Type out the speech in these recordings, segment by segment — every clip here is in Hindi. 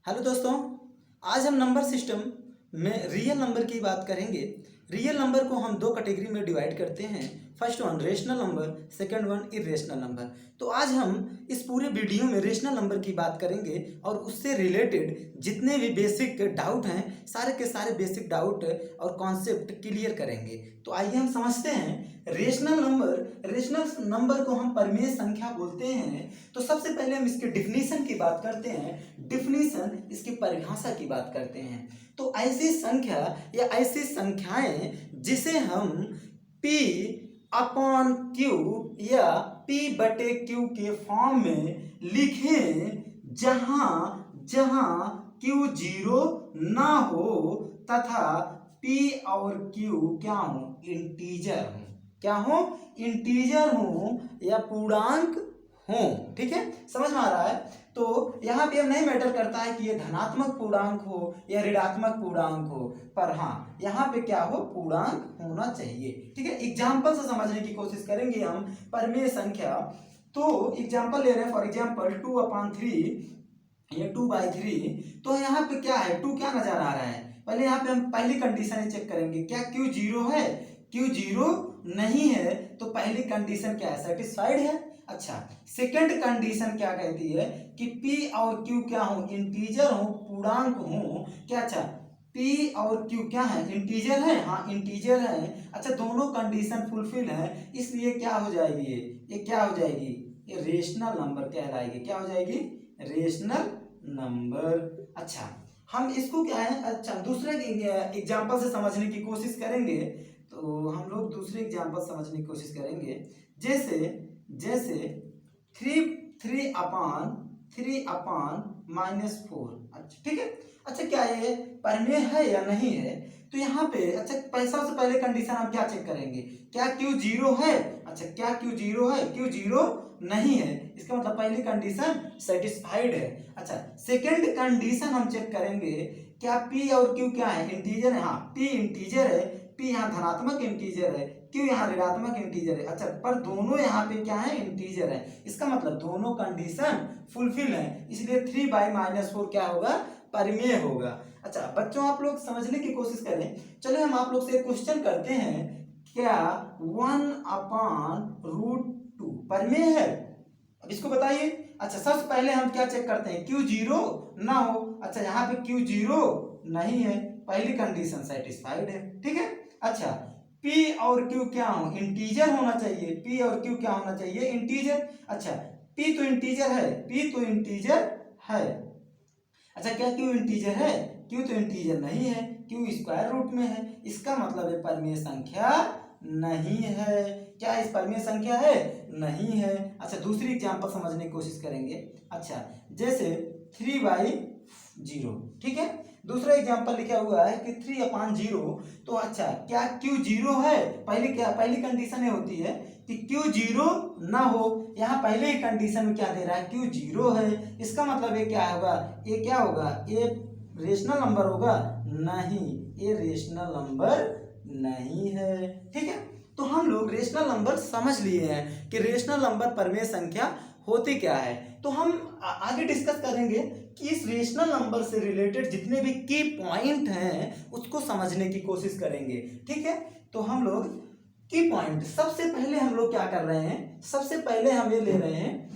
हेलो दोस्तों, आज हम नंबर सिस्टम में रियल नंबर की बात करेंगे। रियल नंबर को हम दो कैटेगरी में डिवाइड करते हैं। First one rational number, second one irrational number. तो आज हम इस पूरे वीडियो में रेशनल नंबर की बात करेंगे और उससे रिलेटेड जितने भी बेसिक डाउट हैं सारे के सारे बेसिक डाउट और कॉन्सेप्ट क्लियर करेंगे। तो आइए हम समझते हैं रेशनल नंबर। रेशनल नंबर को हम परिमेय संख्या बोलते हैं। तो सबसे पहले हम इसके डिफिनीशन की बात करते हैं। डिफिनीशन, इसकी परिभाषा की बात करते हैं। तो ऐसी संख्या या ऐसी संख्याएं जिसे हम P अपॉन Q या P बटे Q के फॉर्म में लिखें जहां जहां Q जीरो ना हो तथा P और Q क्या हो, इंटीजर हो। क्या हो, इंटीजर हो या पूर्णांक हो। ठीक है, समझ में आ रहा है। तो यहाँ पे अब नहीं मैटर करता है कि ये धनात्मक पूर्णांक हो या ऋणात्मक पूर्णांक हो, पर हाँ यहाँ पे क्या हो, पूर्णांक होना चाहिए। ठीक है, एग्जाम्पल से समझने की कोशिश करेंगे हम परिमेय संख्या। तो एग्जाम्पल ले रहे हैं, फॉर एग्जाम्पल 2/3 या 2/3। तो यहाँ पे क्या है, 2 क्या नजर आ रहा है। पहले यहाँ पे हम पहली कंडीशन चेक करेंगे, क्या Q जीरो है। Q जीरो नहीं है तो पहली कंडीशन क्या है, सेटिस्फाइड है। अच्छा, सेकंड कंडीशन क्या कहती है कि P और Q क्या हो, इंटीजर हो, पूर्णांक हो। क्या, अच्छा P और Q क्या है, इंटीजर है। हाँ इंटीजर है। अच्छा, दोनों कंडीशन फुलफिल है, इसलिए क्या हो जाएगी, ये क्या हो जाएगी, ये रेशनल नंबर कहलाएगी। क्या हो जाएगी, रेशनल नंबर। अच्छा, हम इसको क्या है, अच्छा दूसरे एग्जाम्पल से समझने की कोशिश करेंगे। तो हम लोग दूसरे एग्जाम्पल समझने की कोशिश करेंगे। जैसे जैसे थ्री थ्री अपान -4। अच्छा ठीक है। अच्छा, क्या ये परिमेय है या नहीं है। तो यहाँ पे अच्छा सबसे पहले कंडीशन हम क्या चेक करेंगे, क्या Q जीरो है। अच्छा, क्या Q जीरो है, Q जीरो नहीं है, इसका मतलब पहली कंडीशन सेटिस्फाइड है। अच्छा, सेकंड कंडीशन हम चेक करेंगे, क्या P और Q क्या है, इंटीजर है। हाँ P इंटीजर है, P यहाँ धनात्मक इंटीजर है, Q यहाँ ऋणात्मक इंटीजर है। अच्छा, पर दोनों यहाँ पे क्या है, इंटीजर है। इसका मतलब दोनों कंडीशन फुलफिल है, इसलिए 3/-4 क्या होगा, परिमेय होगा। अच्छा बच्चों, आप लोग समझने की कोशिश करें। चलिए हम आप लोग से क्वेश्चन करते हैं, क्या 1/√2 परिमेय है। अब इसको बताइए। अच्छा, सबसे पहले हम क्या चेक करते हैं, Q जीरो ना हो। अच्छा, यहाँ पे Q जीरो नहीं है, पहली कंडीशन सेटिस्फाइड है। ठीक है। अच्छा, P और Q क्या हो, इंटीजर होना चाहिए। P और Q क्या होना चाहिए, इंटीजर। अच्छा, P तो इंटीजर है, P तो इंटीजर है। अच्छा, क्या Q इंटीजर है, Q तो इंटीजर नहीं है, Q स्क्वायर रूट में है। इसका मतलब है परिमेय संख्या नहीं है। क्या इस परिमेय संख्या है, नहीं है। अच्छा, दूसरी एग्जांपल समझने की कोशिश करेंगे। अच्छा, जैसे 3/0। ठीक है, दूसरा एग्जांपल लिखा हुआ है कि 3/0। तो अच्छा, क्या Q जीरो है, पहली कंडीशन ये होती है कि Q जीरो ना हो। यहाँ पहले ही कंडीशन में क्या दे रहा है, Q जीरो है। इसका मतलब ये क्या होगा, ये क्या होगा, ये रेशनल नंबर होगा, नहीं ये रेशनल नंबर नहीं है। ठीक है, तो हम लोग रेशनल नंबर समझ लिए हैं कि रेशनल नंबर परिमेय संख्या होती क्या है। तो हम आगे डिस्कस करेंगे कि इस रेशनल नंबर से रिलेटेड जितने भी की पॉइंट हैं उसको समझने की कोशिश करेंगे। ठीक है, तो हम लोग की पॉइंट, सबसे पहले हम लोग क्या कर रहे हैं, सबसे पहले हम ये ले रहे हैं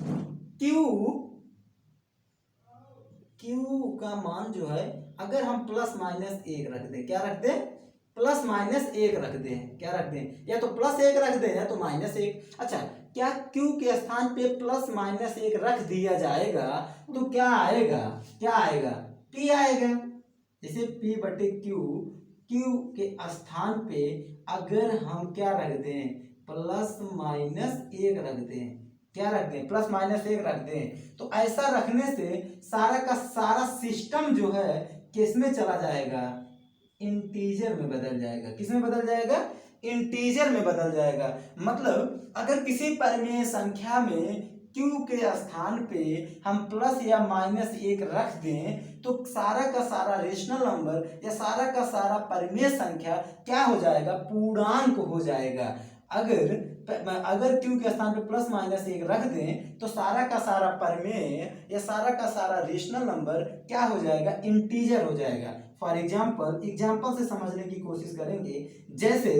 क्यू का मान जो है, अगर हम ±1 रख दें, क्या रख दें, +-1 रख दें, क्या रख दें, या तो +1 रख दें या तो -1। अच्छा, क्या Q के स्थान पे +-1 रख दिया जाएगा तो क्या आएगा, क्या आएगा, P आएगा। जैसे P बटे Q के स्थान पे अगर हम क्या रख दें, +-1 रख दें, क्या रख दें, +-1 रख दें, तो ऐसा रखने से सारा का सारा सिस्टम जो है किस में चला जाएगा, इंटीजर में बदल जाएगा। किस में बदल जाएगा, इंटीजर में बदल जाएगा। मतलब अगर किसी परिमेय संख्या में Q के स्थान पे हम प्लस या -1 रख दें तो सारा का सारा रेशनल नंबर या सारा का सारा परिमेय संख्या क्या हो जाएगा, पूर्णांक हो जाएगा। अगर अगर क्यू के स्थान पे प्लस माइनस 1 रख दें तो सारा का सारा परमेय या सारा का सारा रेशनल नंबर क्या हो जाएगा, इंटीजर हो जाएगा। फॉर एग्जाम्पल से समझने की कोशिश करेंगे। जैसे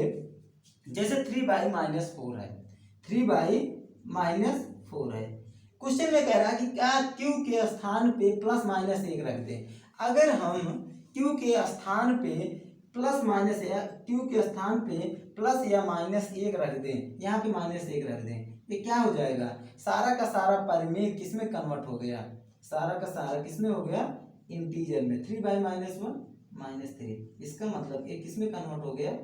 जैसे 3/-4 है, 3/-4 है। क्वेश्चन में कह रहा है कि क्या क्यू के स्थान पे प्लस माइनस 1 रख दें। अगर हम क्यू के स्थान पे प्लस माइनस या क्यू के स्थान पे प्लस या -1 रख दें, यहाँ पे -1 रख दें, ये क्या हो जाएगा, सारा का सारा परिमेय किस में कन्वर्ट हो गया, सारा का सारा किस में हो गया, इंटीजर में। 3/-1 -3, इसका मतलब ये किस में कन्वर्ट हो गया,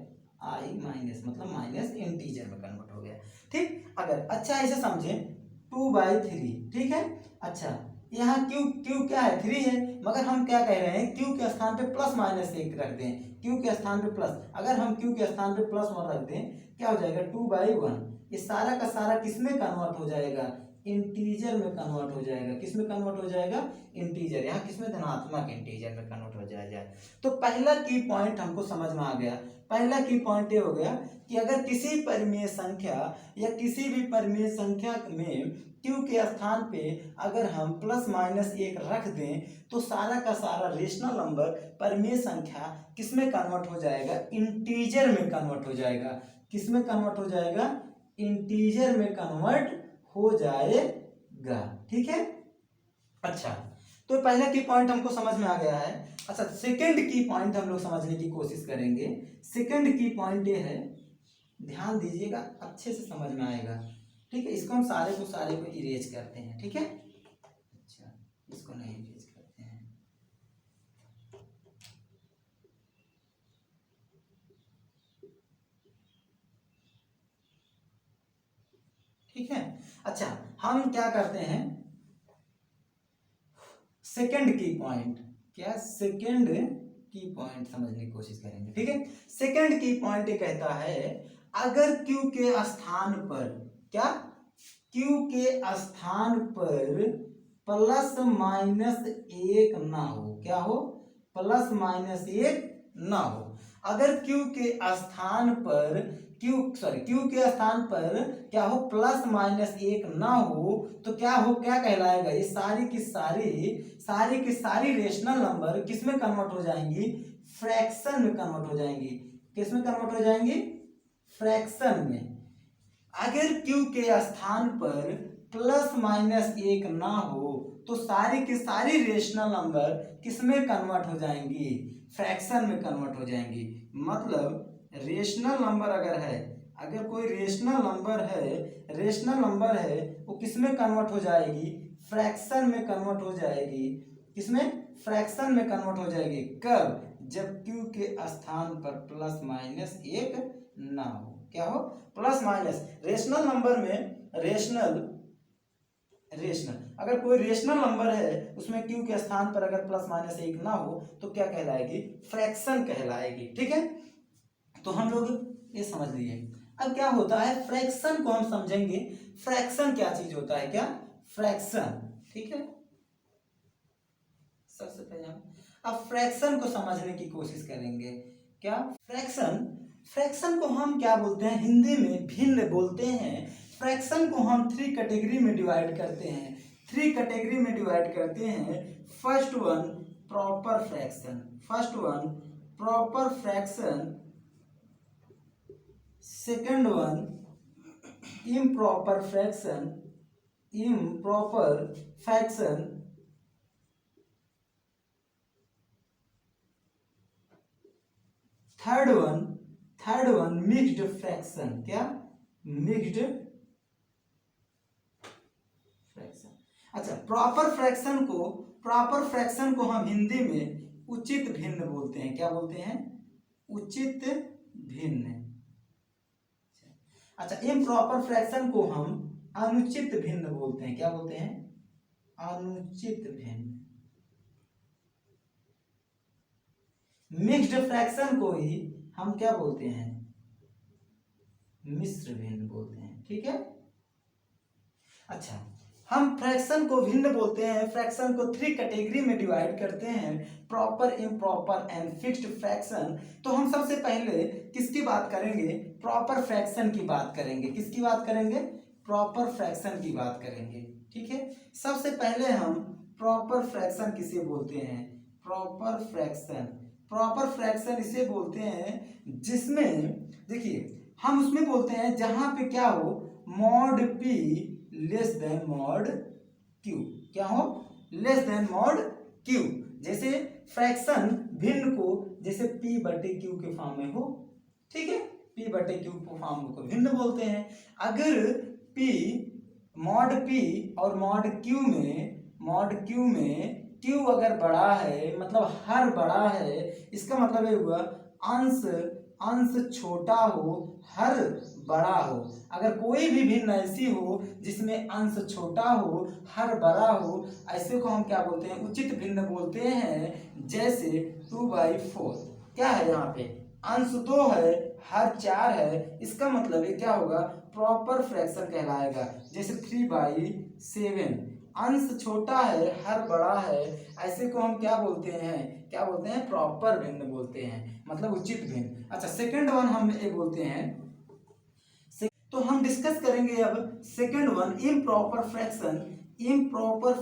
आई माइनस, मतलब माइनस इंटीजर में कन्वर्ट हो गया। ठीक, अगर अच्छा ऐसे समझे 2/3, ठीक है। अच्छा यहाँ क्यू क्या है, 3 है, मगर हम क्या कह रहे हैं, क्यू के स्थान पे प्लस -1 रख दें, क्यू के स्थान पे प्लस, अगर हम क्यू के स्थान पे +1 रख दें क्या हो जाएगा, 2/1। ये सारा का सारा किस में कन्वर्ट हो जाएगा, इंटीजर में कन्वर्ट हो जाएगा। किस में कन्वर्ट हो जाएगा, इंटीजर। यहाँ किस में, धनात्मक इंटीजर में कन्वर्ट हो जाएगा। तो पहला की पॉइंट हमको समझ में आ गया। पहला की पॉइंट ये हो गया कि अगर किसी परिमेय संख्या या किसी भी परिमेय संख्या में क्यू के स्थान पे अगर हम +-1 रख दें तो सारा का सारा रेशनल नंबर परिमेय संख्या किस में कन्वर्ट हो जाएगा, इंटीजर में कन्वर्ट हो जाएगा। किस में कन्वर्ट हो जाएगा, इंटीजर में कन्वर्ट हो जाएगा। ठीक है। अच्छा, तो पहला की पॉइंट हमको समझ में आ गया है। अच्छा, सेकंड की पॉइंट हम लोग समझने की कोशिश करेंगे। सेकंड की पॉइंट ये है, ध्यान दीजिएगा, अच्छे से समझ में आएगा। ठीक है, इसको हम सारे को इरेज करते हैं। ठीक है, अच्छा इसको नहीं इरेज करते हैं। ठीक है। अच्छा, हम क्या करते हैं, सेकंड की पॉइंट, क्या सेकंड की पॉइंट समझने की कोशिश करेंगे। ठीक है, सेकंड की पॉइंट ये कहता है अगर क्यू के स्थान पर, क्या क्यू के स्थान पर +-1 ना हो, क्या हो, +-1 ना हो। अगर क्यू के स्थान पर क्यू के स्थान पर क्या हो, +-1 ना हो तो क्या हो, क्या कहलाएगा, ये सारी की सारी रेशनल नंबर किस में कन्वर्ट हो जाएंगी, फ्रैक्शन में कन्वर्ट हो जाएंगी। किस में कन्वर्ट हो जाएंगी, फ्रैक्शन में। अगर क्यू के स्थान पर +-1 ना हो तो सारी की सारी रेशनल नंबर किस में कन्वर्ट हो जाएंगी, फ्रैक्शन में कन्वर्ट हो जाएंगी। मतलब रेशनल नंबर अगर है, अगर कोई रेशनल नंबर है वो किस में कन्वर्ट हो जाएगी, फ्रैक्शन में कन्वर्ट हो जाएगी। किसमें, फ्रैक्शन में कन्वर्ट हो जाएगी। कब, जब क्यू के स्थान पर +-1 ना हो। क्या हो, +-, रेशनल नंबर में रेशनल अगर कोई रेशनल नंबर है उसमें क्यू के स्थान पर अगर +-1 ना हो तो क्या कहलाएगी, फ्रैक्शन कहलाएगी। ठीक है, तो हम लोग ये समझ लिए। अब क्या होता है, फ्रैक्शन को हम समझेंगे। फ्रैक्शन क्या चीज होता है, क्या फ्रैक्शन। ठीक है, सबसे पहले हम अब फ्रैक्शन को समझने की कोशिश करेंगे। क्या फ्रैक्शन को हम क्या बोलते हैं, हिंदी में भिन्न बोलते हैं। फ्रैक्शन को हम 3 कैटेगरी में डिवाइड करते हैं। 3 कैटेगरी में डिवाइड करते हैं। First one proper fraction, second one improper fraction, third one mixed fraction. क्या, मिक्स्ड फ्रैक्शन। अच्छा, प्रॉपर फ्रैक्शन को हम हिंदी में उचित भिन्न बोलते हैं। क्या बोलते हैं, उचित भिन्न। अच्छा, इम्प्रॉपर फ्रैक्शन को हम अनुचित भिन्न बोलते हैं। क्या बोलते हैं, अनुचित भिन्न। मिक्स्ड फ्रैक्शन को ही हम क्या बोलते हैं, मिश्र भिन्न बोलते हैं। ठीक है। अच्छा, हम फ्रैक्शन को भिन्न बोलते हैं। फ्रैक्शन को 3 कैटेगरी में डिवाइड करते हैं, proper, improper and fixed fraction. तो हम सबसे पहले किसकी बात करेंगे? प्रॉपर फ्रैक्शन की बात करेंगे। किसकी बात करेंगे? प्रॉपर फ्रैक्शन की बात करेंगे। ठीक है, सबसे पहले हम प्रॉपर फ्रैक्शन किसे बोलते हैं? प्रॉपर फ्रैक्शन, प्रॉपर फ्रैक्शन इसे बोलते हैं जिसमें, देखिए हम उसमें बोलते हैं जहां पे क्या हो, mod P less than mod Q. क्या हो? Less than mod Q. जैसे फ्रैक्शन भिन्न को जैसे पी बटे क्यू के फॉर्म में हो, ठीक है, पी बटे क्यू को फॉर्म को भिन्न बोलते हैं। अगर पी, मॉड पी और मॉड क्यू में क्यू अगर बड़ा है, मतलब हर बड़ा है, इसका मतलब ये हुआ अंश छोटा हो, हर बड़ा हो। अगर कोई भी भिन्न ऐसी हो जिसमें अंश छोटा हो, हर बड़ा हो, ऐसे को हम क्या बोलते हैं? उचित भिन्न बोलते हैं। जैसे 2/4 क्या है, यहाँ पे अंश 2 है, हर 4 है, इसका मतलब ये क्या होगा? प्रॉपर फ्रैक्शन कहलाएगा। जैसे 3/7 अंश छोटा है, हर बड़ा है, ऐसे को हम क्या बोलते हैं? क्या बोलते हैं? प्रॉपर भिन्न बोलते हैं, मतलब उचित भिन्न। अच्छा, सेकंड वन हम ये बोलते हैं, तो हम डिस्कस करेंगे अब second one, improper fraction. Improper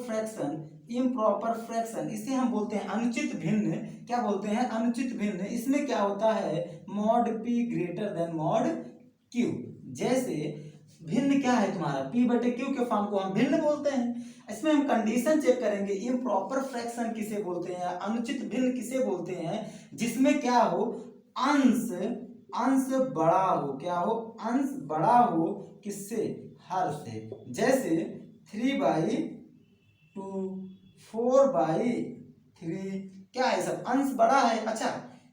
fraction इसे हम बोलते हैं अनुचित भिन्न। क्या बोलते हैं? अनुचित भिन्न। इसमें क्या होता है? Mod P greater than mod Q. जैसे भिन्न क्या है तुम्हारा? पी बटे क्यू के फॉर्म को हम भिन्न बोलते हैं। इसमें हम कंडीशन चेक करेंगे, इम्प्रॉपर फ्रैक्शन किसे बोलते हैं, अनुचित भिन्न किसे बोलते हैं? जिसमें क्या हो, अंश बड़ा हो। क्या हो? अंश बड़ा हो किससे? हर से। जैसे 3/2, 4/3, क्या है? सब अंश बड़ा है। अच्छा,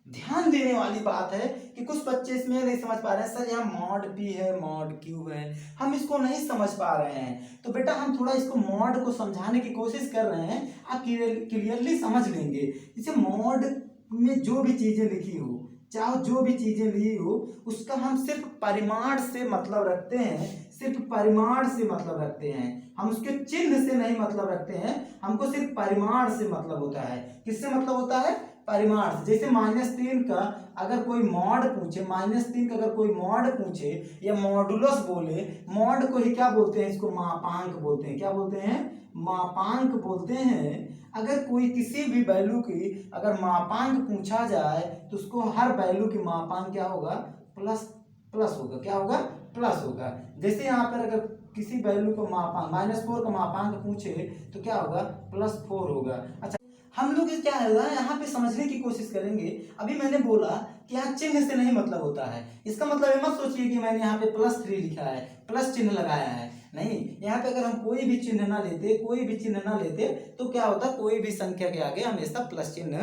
ध्यान देने वाली बात है कि कुछ बच्चे इसमें नहीं समझ पा रहे हैं, सर यहाँ मॉड पी है, मॉड क्यू है, हम इसको नहीं समझ पा रहे हैं। तो बेटा हम थोड़ा इसको मॉड को समझाने की कोशिश कर रहे हैं, आप क्लियरली समझ लेंगे। जैसे मॉड में जो भी चीजें लिखी हो, चाहे जो भी चीजें ली हो, उसका हम सिर्फ परिमाण से मतलब रखते हैं, सिर्फ परिमाण से मतलब रखते हैं। हम उसके चिन्ह से नहीं मतलब रखते हैं, हमको सिर्फ परिमाण से मतलब होता है। किससे मतलब होता है? परिमाण से। जैसे -3 का अगर कोई मॉड पूछे, -3 का अगर कोई मॉड पूछे या मॉडुलस बोले, मॉड को ही क्या बोलते हैं? इसको मापांक बोलते हैं। क्या बोलते हैं? मापांक बोलते हैं। अगर कोई किसी भी वैल्यू की अगर मापांक पूछा जाए तो उसको हर वैल्यू की मापांक क्या होगा? प्लस होगा। क्या होगा? प्लस होगा। जैसे यहाँ पर अगर किसी वैल्यू को मापांक -4 का मापांक पूछे तो क्या होगा? +4 होगा। अच्छा, हम लोग क्या है यहाँ पे समझने की कोशिश करेंगे। अभी मैंने बोला कि यहाँ चिन्ह से नहीं मतलब होता है, इसका मतलब ये मत सोचिए कि मैंने यहाँ पे +3 लिखा है, प्लस चिन्ह लगाया है। नहीं, यहाँ पे अगर हम कोई भी चिन्ह ना लेते तो क्या होता? कोई भी संख्या के आगे हमेशा प्लस चिन्ह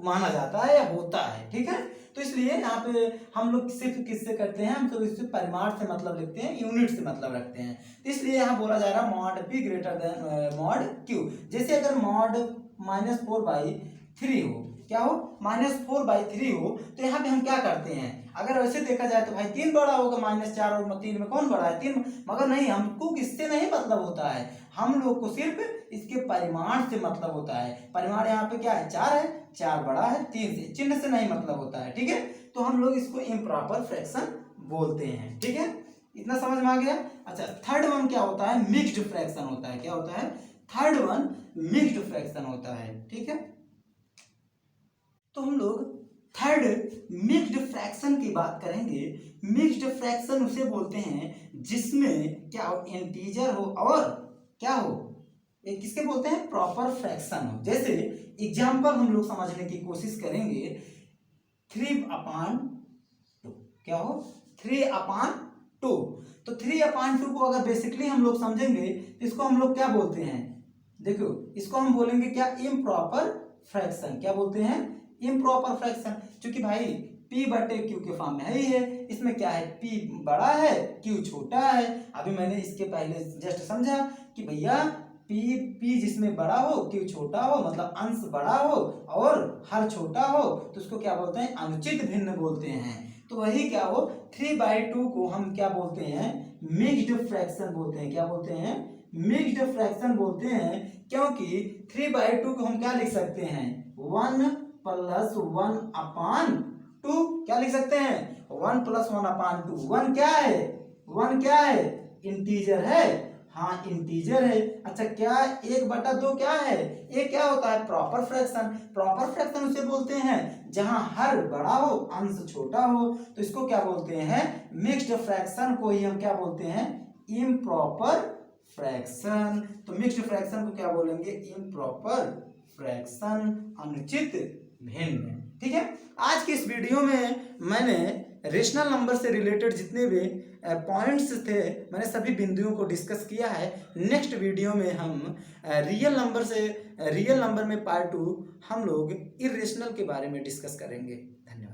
माना जाता है या होता है। ठीक है, तो इसलिए यहाँ पे हम लोग सिर्फ किससे करते हैं? हम तो इससे परिमाण से मतलब लिखते हैं, यूनिट से मतलब रखते हैं। तो इसलिए यहाँ बोला जा रहा है mod P greater than mod Q. जैसे अगर मॉड -4/3 हो, क्या हो? -4/3 हो, तो यहाँ पे हम क्या करते हैं? अगर वैसे देखा जाए तो भाई 3 बड़ा होगा, -4 और 3 में कौन बड़ा है? 3। मगर नहीं, हमको किससे नहीं मतलब होता है, हम लोग को सिर्फ इसके परिमाण से मतलब होता है। परिमाण यहाँ पे क्या है? 4 है, 4 बड़ा है 3 से, चिन्ह से नहीं मतलब होता है। ठीक है, तो हम लोग इसको इम्प्रॉपर फ्रैक्शन बोलते हैं। ठीक है, इतना समझ में आ गया। अच्छा, थर्ड वन क्या होता है? मिक्स्ड फ्रैक्शन होता है। क्या होता है? थर्ड वन मिक्स्ड फ्रैक्शन होता है। ठीक है, तो हम लोग थर्ड मिक्स्ड फ्रैक्शन की बात करेंगे। मिक्स्ड फ्रैक्शन उसे बोलते हैं जिसमें क्या हो? इंटीजर हो और क्या हो? ये किसके बोलते हैं? प्रॉपर फ्रैक्शन हो। जैसे एग्जांपल हम लोग समझने की कोशिश करेंगे, 3/2। क्या हो? 3/2। तो 3/2 को अगर बेसिकली हम लोग समझेंगे तो इसको हम लोग क्या बोलते हैं? देखो, इसको हम बोलेंगे क्या? Improper fraction. क्या बोलते हैं? Improper fraction. क्योंकि भाई p बटे क्यू के फॉर्म में है ही है, इसमें क्या है? p बड़ा है, q छोटा है। अभी मैंने इसके पहले जस्ट समझा कि भैया p जिसमें बड़ा हो, q छोटा हो, मतलब अंश बड़ा हो और हर छोटा हो, तो उसको क्या बोलते हैं? अनुचित भिन्न बोलते हैं। तो वही क्या हो? 3/2 को हम क्या बोलते हैं? मिक्स्ड फ्रैक्शन बोलते हैं। क्या बोलते हैं? मिक्स्ड फ्रैक्शन बोलते हैं, क्योंकि 3/2 को हम क्या लिख सकते हैं, 1 + 1/2 क्या लिख सकते हैं, 1 + 1/2। 1 क्या है, 1 क्या है, इंटीजर है, हाँ इंटीजर है। अच्छा क्या 1/2 क्या है, ये क्या होता है, प्रॉपर फ्रैक्शन। प्रॉपर फ्रैक्शन उसे बोलते हैं जहां हर बड़ा हो अंश छोटा हो, तो इसको क्या बोलते हैं, मिक्स्ड फ्रैक्शन को ही हम क्या बोलते हैं, इम्प्रॉपर फ्रैक्शन। तो मिक्स्ड फ्रैक्शन को क्या बोलेंगे, इम्प्रॉपर फ्रैक्शन, अनुचित भिन्न। ठीक है, आज की इस वीडियो में मैंने रेशनल नंबर से रिलेटेड जितने भी पॉइंट्स थे, मैंने सभी बिंदुओं को डिस्कस किया है। नेक्स्ट वीडियो में हम रियल नंबर में पार्ट 2 हम लोग इरेशनल के बारे में डिस्कस करेंगे। धन्यवाद।